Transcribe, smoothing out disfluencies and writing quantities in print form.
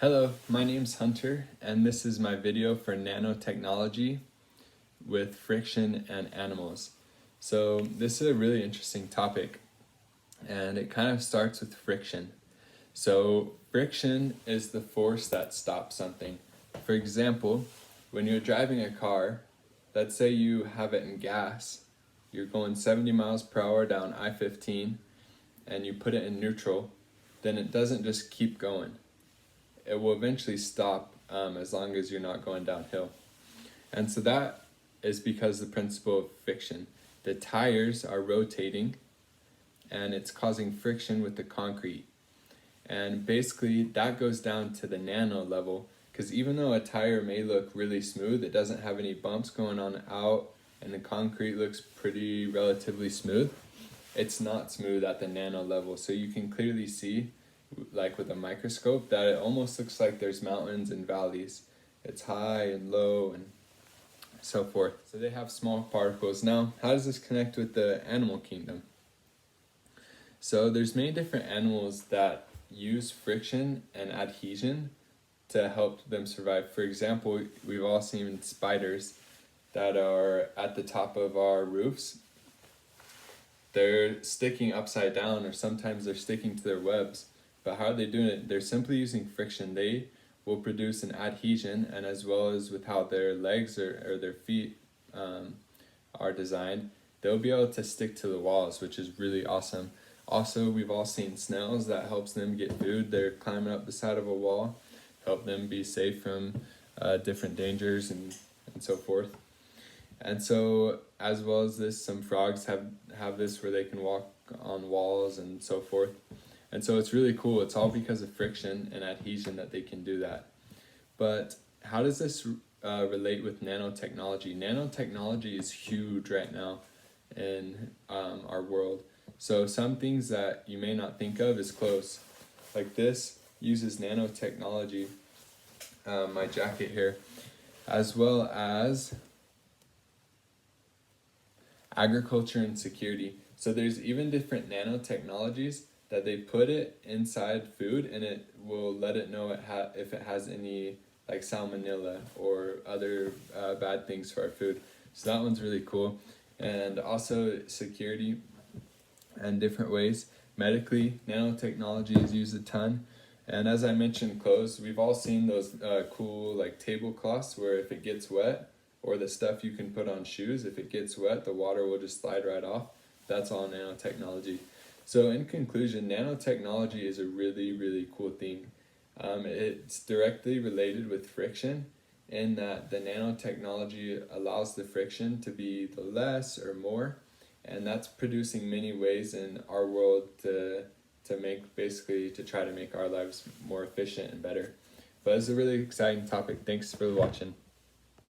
Hello, my name's Hunter, and this is my video for nanotechnology with friction and animals. So this is a really interesting topic, and it kind of starts with friction. So friction is the force that stops something. For example, when you're driving a car, let's say you have it in gas, you're going 70 miles per hour down I-15, and you put it in neutral, then it doesn't just keep going. It will eventually stop as long as you're not going downhill. And so that is because the principle of friction. The tires are rotating and it's causing friction with the concrete. And basically that goes down to the nano level, because even though a tire may look really smooth, it doesn't have any bumps going on out and the concrete looks pretty relatively smooth, it's not smooth at the nano level. So you can clearly see, like with a microscope, that it almost looks like there's mountains and valleys. It's high and low and so forth. So they have small particles. Now, how does this connect with the animal kingdom? So there's many different animals that use friction and adhesion to help them survive. For example, we've all seen spiders that are at the top of our roofs. They're sticking upside down, or sometimes they're sticking to their webs. But how are they doing it? They're simply using friction. They will produce an adhesion, and as well as with how their legs or their feet are designed, they'll be able to stick to the walls, which is really awesome. Also, we've all seen snails that helps them get food. They're climbing up the side of a wall, help them be safe from different dangers and so forth. And so, as well as this, some frogs have this where they can walk on walls and so forth. And so it's really cool. It's all because of friction and adhesion that they can do that. But how does this relate with nanotechnology? Nanotechnology is huge right now in our world. So some things that you may not think of is close. Like this uses nanotechnology, my jacket here, as well as agriculture and security. So there's even different nanotechnologies that they put it inside food, and it will let it know if it has any like salmonella or other bad things for our food. So that one's really cool. And also security and different ways. Medically, nanotechnology is used a ton. And as I mentioned, clothes, we've all seen those cool like tablecloths where if it gets wet, or the stuff you can put on shoes, if it gets wet, the water will just slide right off. That's all nanotechnology. So in conclusion, nanotechnology is a really, really cool thing. It's directly related with friction in that the nanotechnology allows the friction to be the less or more, and that's producing many ways in our world to try to make our lives more efficient and better. But it's a really exciting topic. Thanks for watching.